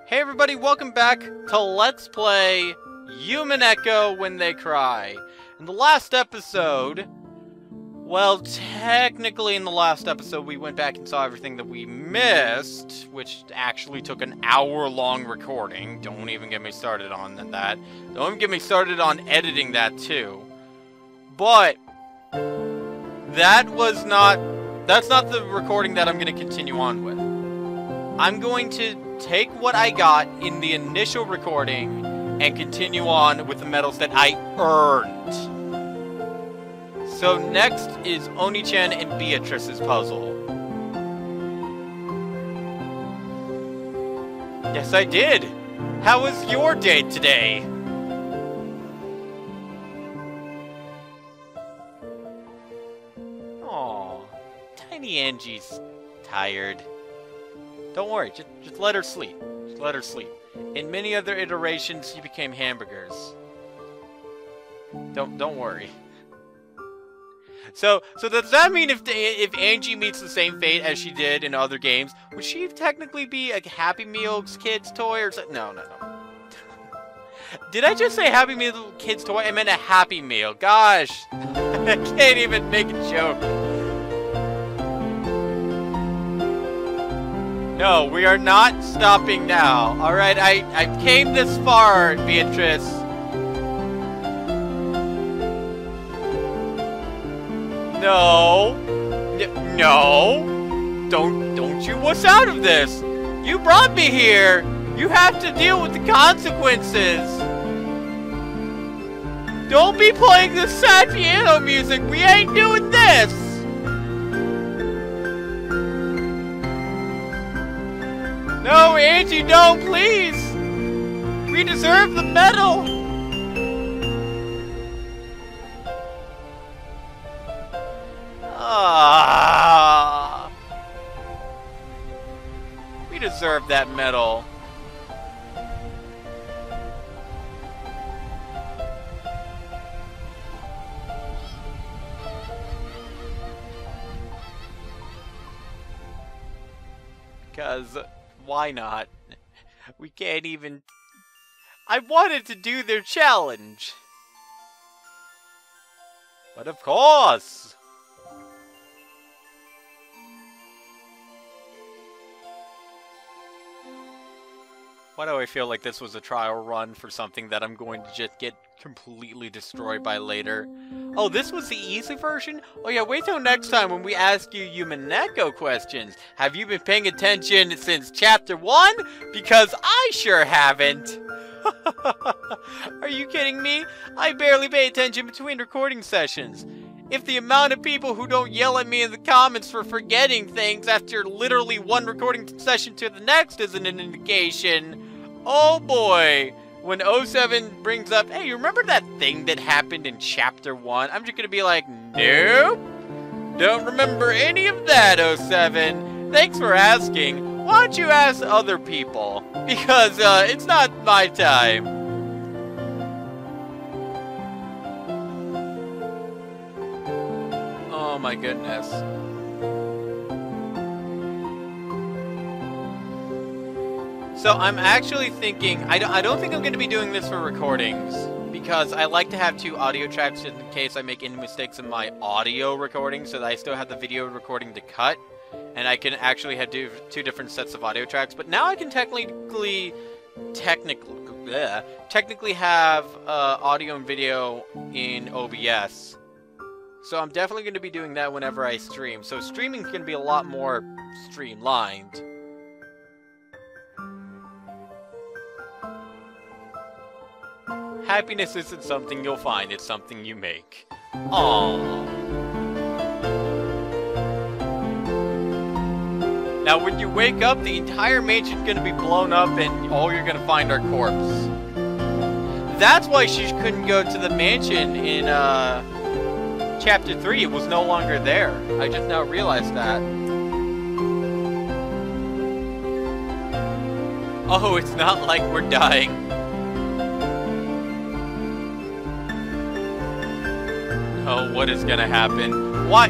Hey everybody, welcome back to Let's Play Umineko When They Cry. In the last episode, well, technically in the last episode we went back and saw everything that we missed, which actually took an hour-long recording. Don't even get me started on that. Don't even get me started on editing that too. But that's not the recording that I'm going to continue on with. I'm going to take what I got in the initial recording and continue on with the medals that I earned. So next is Oni-chan and Beatrice's puzzle. Yes, I did. How was your day today? Aw, tiny Angie's tired. Don't worry, just let her sleep. Just let her sleep. In many other iterations, she became hamburgers. Don't worry. So does that mean if Angie meets the same fate as she did in other games, would she technically be a Happy Meal's kid's toy or something? No. Did I just say Happy Meal kid's toy? I meant a Happy Meal. Gosh, I can't even make a joke. No, we are not stopping now. Alright, I came this far, Beatrice. No. No. Don't you wuss out of this. You brought me here. You have to deal with the consequences. Don't be playing this sad piano music. We ain't doing this. No, Angie, no, please! We deserve the medal! We deserve that medal. Because... why not? We can't even... I wanted to do their challenge. But of course! Why do I feel like this was a trial run for something that I'm going to just get completely destroyed by later? Oh, this was the easy version? Oh yeah, wait till next time when we ask you Umineko questions. Have you been paying attention since Chapter 1? Because I sure haven't. Are you kidding me? I barely pay attention between recording sessions. If the amount of people who don't yell at me in the comments for forgetting things after literally one recording session to the next isn't an indication, oh boy. When 07 brings up, hey, you remember that thing that happened in Chapter 1? I'm just gonna be like, nope. Don't remember any of that, 07. Thanks for asking. Why don't you ask other people? Because, it's not my time. Oh my goodness. So I'm actually thinking, I don't think I'm going to be doing this for recordings, because I like to have two audio tracks in case I make any mistakes in my audio recording, so that I still have the video recording to cut, and I can actually have two different sets of audio tracks. But now I can technically have audio and video in OBS. So I'm definitely going to be doing that whenever I stream. So streaming is going to be a lot more streamlined. Happiness isn't something you'll find, it's something you make. Aww. Now when you wake up, the entire mansion's gonna be blown up and all you're gonna find are corpses. That's why she couldn't go to the mansion in, Chapter 3. It was no longer there. I just now realized that. Oh, it's not like we're dying. Oh, what is gonna happen? Why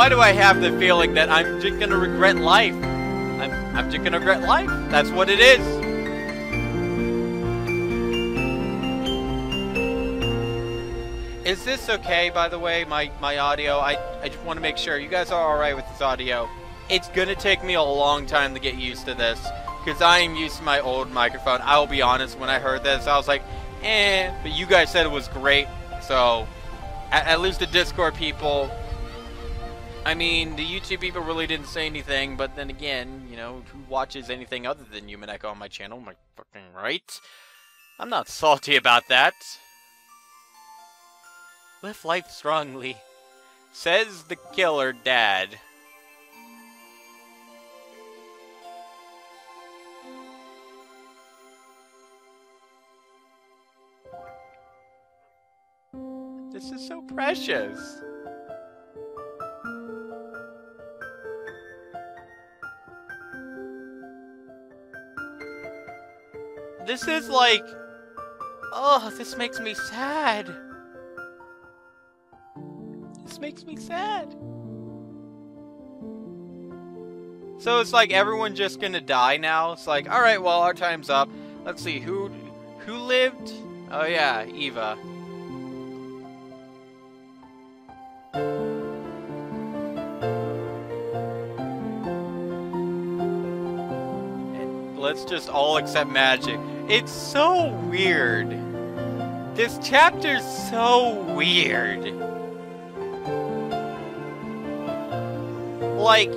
do I have the feeling that I'm just gonna regret life? I'm just gonna regret life. That's what it is. Is this okay, by the way, my audio? I just want to make sure you guys are alright with this audio. It's gonna take me a long time to get used to this, because I am used to my old microphone. I will be honest, when I heard this, I was like, eh, but you guys said it was great, so at least the Discord people, I mean, the YouTube people really didn't say anything, but then again, you know, who watches anything other than Umineko on my channel? Am I fucking right? I'm not salty about that. Live life strongly, says the killer dad. This is so precious. This is like, oh, this makes me sad. This makes me sad. So it's like everyone just gonna die now. It's like, all right, well, our time's up. Let's see who lived. Oh yeah, Eva. And let's just all accept magic. It's so weird. This chapter's so weird. Like,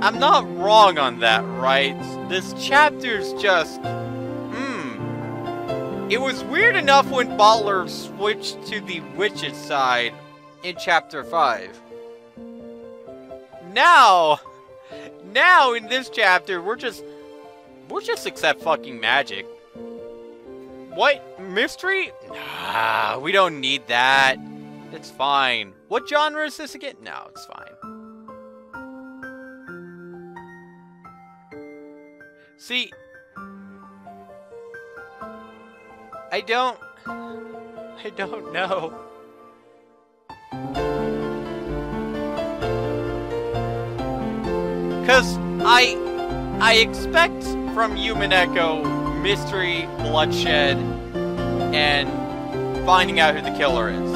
I'm not wrong on that, right? This chapter's just... It was weird enough when Butler switched to the witch's side in chapter 5. Now in this chapter, we're just accept fucking magic. What? Mystery? Nah, we don't need that. It's fine. What genre is this again? No, it's fine. See, I don't know. Cause I expect from Umineko mystery, bloodshed, and finding out who the killer is.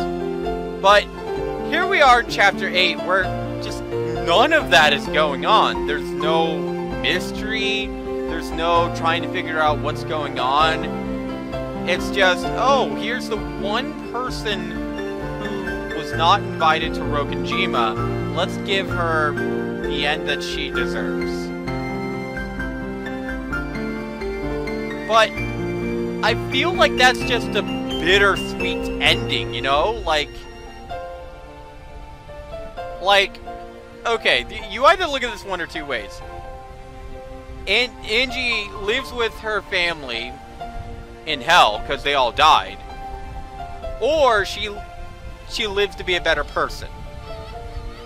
But here we are in chapter 8 where just none of that is going on. There's no mystery. There's no trying to figure out what's going on. It's just, oh, here's the one person who was not invited to Rokenjima. Let's give her the end that she deserves. But I feel like that's just a bittersweet ending, you know? Like, okay, you either look at this one or two ways. Angie lives with her family in hell because they all died, or she lives to be a better person.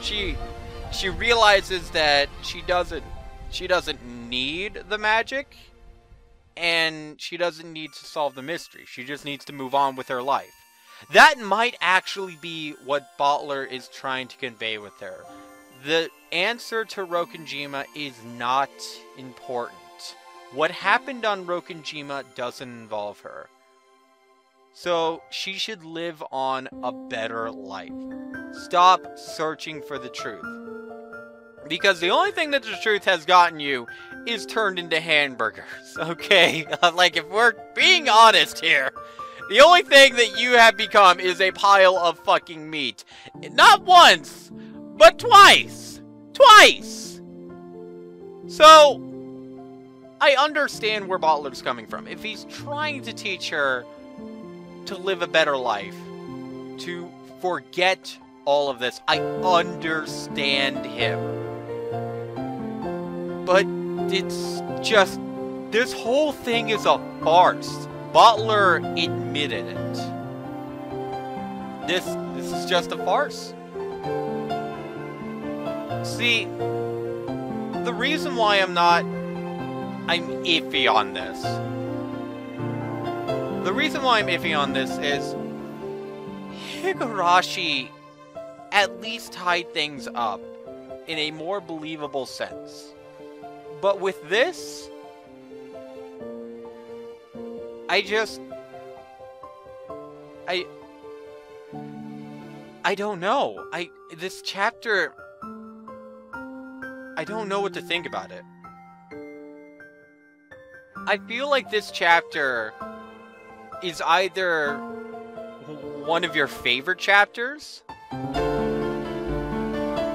She realizes that she doesn't need the magic, and she doesn't need to solve the mystery. She just needs to move on with her life. That might actually be what Butler is trying to convey with her. The answer to Rokenjima is not important. What happened on Rokenjima doesn't involve her. So she should live on a better life. Stop searching for the truth. Because the only thing that the truth has gotten you is turned into hamburgers, okay? Like, if we're being honest here, the only thing that you have become is a pile of fucking meat. Not once, but twice! Twice! So, I understand where Butler's coming from. If he's trying to teach her to live a better life, to forget all of this, I understand him. But it's just, this whole thing is a farce. Butler admitted it. This is just a farce. See, the reason why I'm iffy on this. The reason why I'm iffy on this is Higurashi at least tied things up in a more believable sense. But with this, I don't know. This chapter, I don't know what to think about it. I feel like this chapter is either one of your favorite chapters,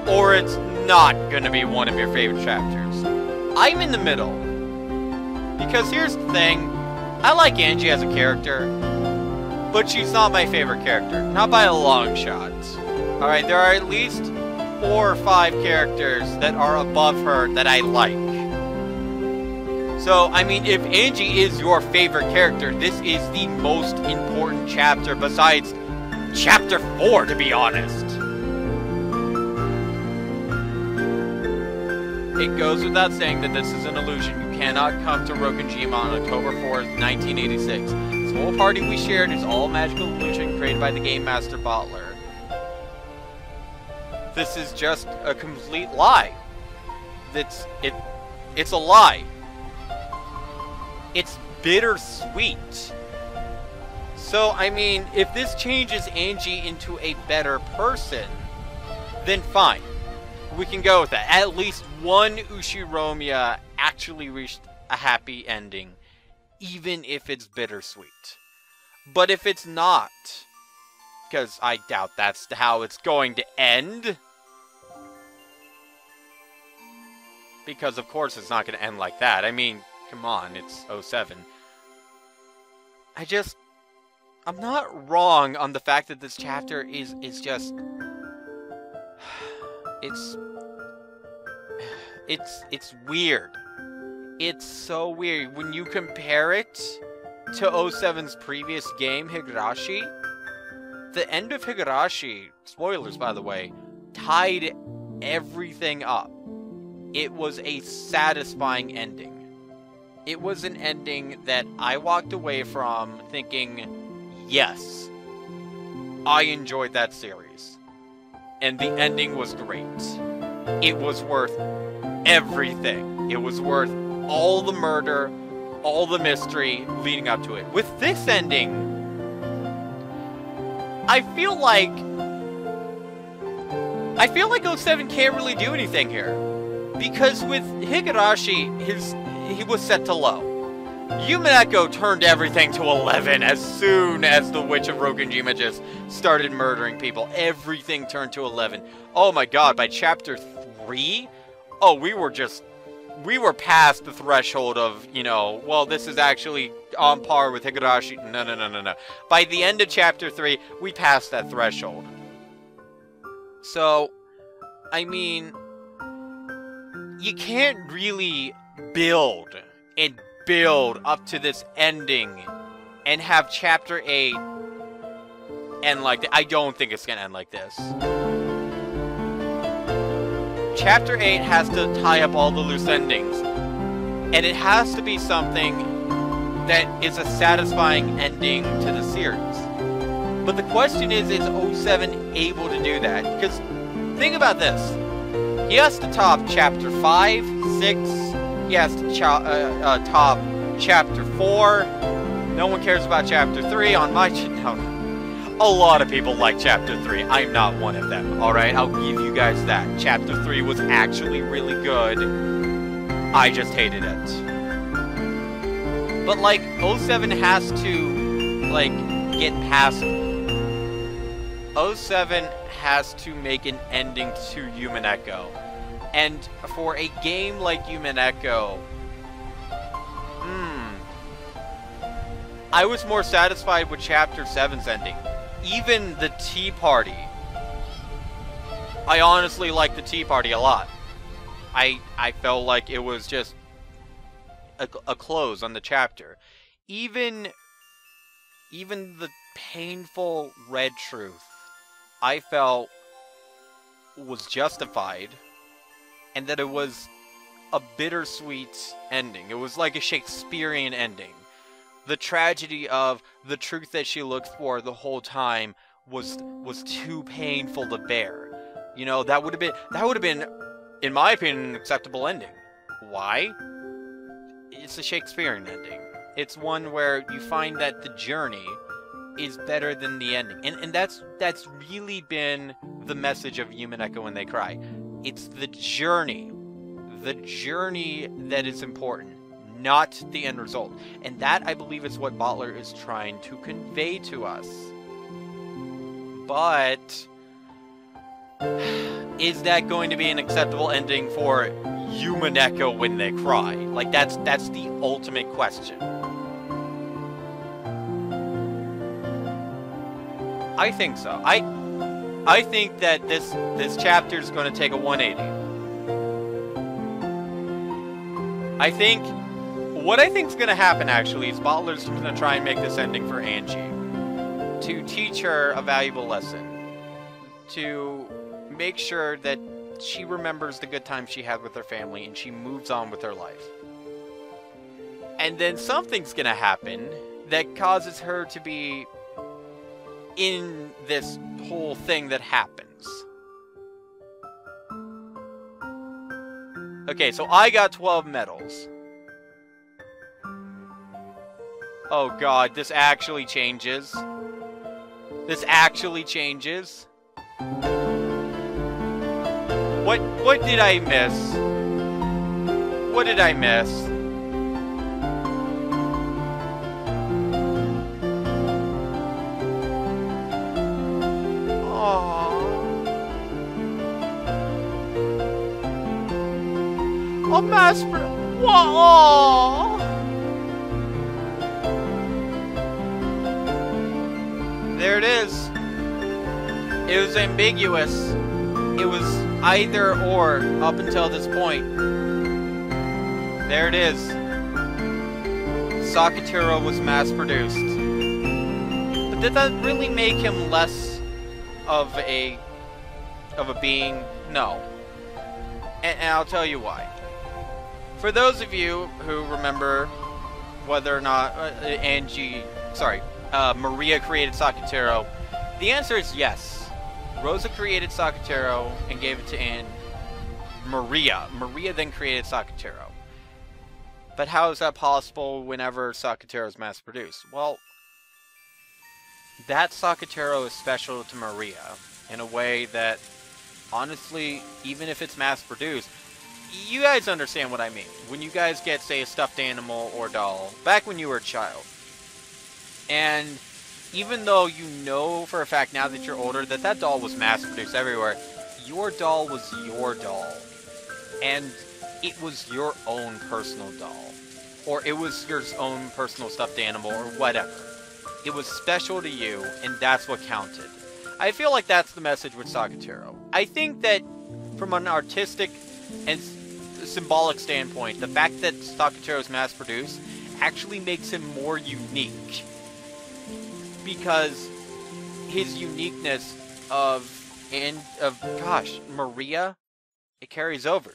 or it's not gonna be one of your favorite chapters. I'm in the middle. Because here's the thing, I like Angie as a character, but she's not my favorite character. Not by a long shot. Alright, there are at least 4 or 5 characters that are above her that I like. So, I mean, if Angie is your favorite character, this is the most important chapter besides Chapter 4, to be honest. It goes without saying that this is an illusion. You cannot come to Rokkenjima on October 4th, 1986. This whole party we shared is all magical illusion created by the Game Master Bottler. This is just a complete lie. It's a lie. It's bittersweet. So, I mean, if this changes Angie into a better person, then fine. We can go with that. At least one Ushiromiya actually reached a happy ending, even if it's bittersweet. But if it's not, because I doubt that's how it's going to end, because of course it's not going to end like that. I mean, come on, it's 07. I'm not wrong on the fact that this chapter is just... It's weird. It's so weird. When you compare it to 07's previous game, Higurashi, the end of Higurashi, spoilers by the way, tied everything up. It was a satisfying ending. It was an ending that I walked away from thinking, yes, I enjoyed that series. And the ending was great. It was worth everything. It was worth all the murder, all the mystery leading up to it. With this ending, I feel like 07 can't really do anything here. Because with Higurashi, he was set to low. Umineko turned everything to 11 as soon as the Witch of Rokkenjima just started murdering people. Everything turned to 11. Oh my god, by chapter 3? Oh, we were past the threshold of, you know, well, this is actually on par with Higurashi. No. By the end of chapter 3, we passed that threshold. So, I mean, you can't really build and build up to this ending and have chapter 8 end like that. I don't think it's gonna end like this. Chapter 8 has to tie up all the loose endings, and it has to be something that is a satisfying ending to the series. But the question is 07 able to do that? Because think about this. He has to top chapter 5, 6, he has to top chapter 4. No one cares about chapter 3 on my channel. A lot of people like chapter 3. I'm not one of them, alright? I'll give you guys that. Chapter 3 was actually really good. I just hated it. But, like, 07 has to, like, get past... 07 has to make an ending to Umineko. And for a game like Umineko... I was more satisfied with chapter 7's ending. Even the tea party. I honestly liked the tea party a lot. I felt like it was just a close on the chapter. Even the painful red truth, I felt was justified, and that it was a bittersweet ending. It was like a Shakespearean ending. The tragedy of the truth that she looked for the whole time was too painful to bear. You know, that would have been, in my opinion, an acceptable ending. Why? It's a Shakespearean ending. It's one where you find that the journey is better than the ending. And that's really been the message of Umineko When They Cry. It's the journey that is important, not the end result. And that, I believe, is what Bottler is trying to convey to us. But is that going to be an acceptable ending for Umineko When They Cry? Like, that's the ultimate question. I think so. I think that this chapter is going to take a 180. What I think is going to happen, actually, is Bottler's going to try and make this ending for Ange. To teach her a valuable lesson. To make sure that she remembers the good times she had with her family and she moves on with her life. And then something's going to happen that causes her to be in this whole thing that happens. Okay, so I got 12 medals. Oh god, this actually changes. This actually changes. What did I miss? What did I miss? Oh, Master! Whoa! There it is. It was ambiguous. It was either or up until this point. There it is. Sakatero was mass-produced. But did that really make him less of a being? No. And I'll tell you why. For those of you who remember whether or not Maria created Sakatero, the answer is yes. Rosa created Sakatero and gave it to Maria. Maria then created Sakatero. But how is that possible whenever Sakatero is mass-produced? Well, that Sakatero is special to Maria in a way that, honestly, even if it's mass-produced, you guys understand what I mean. When you guys get, say, a stuffed animal or doll, back when you were a child, and even though you know for a fact now that you're older that that doll was mass-produced everywhere, your doll was your doll. And it was your own personal doll. Or it was your own personal stuffed animal or whatever. It was special to you, and that's what counted. I feel like that's the message with Sakatero. I think that from an artistic and symbolic standpoint, the fact that Sakatero is mass-produced actually makes him more unique. Because his uniqueness of Maria, it carries over.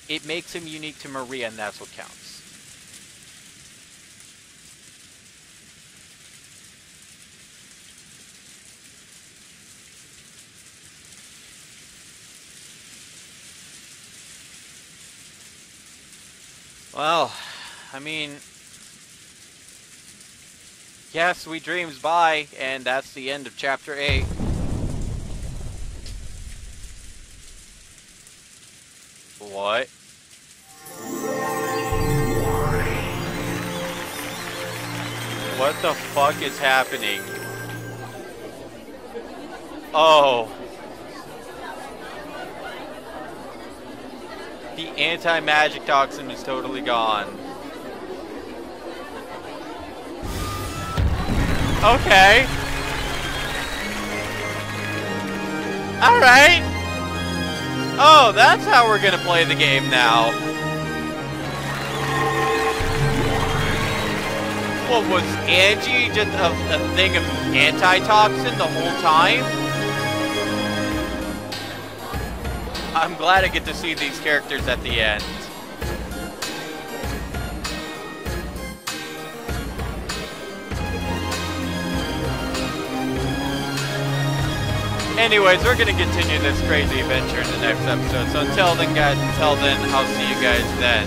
It makes him unique to Maria, and that's what counts. Well, I mean, yeah, sweet dreams, bye, and that's the end of Chapter 8. What? What the fuck is happening? Oh. The anti-magic toxin is totally gone. Okay. Alright. Oh, that's how we're gonna play the game now. What, was Angie just a thing of anti-toxin the whole time? I'm glad I get to see these characters at the end. Anyways, we're going to continue this crazy adventure in the next episode. So until then, guys, I'll see you guys then.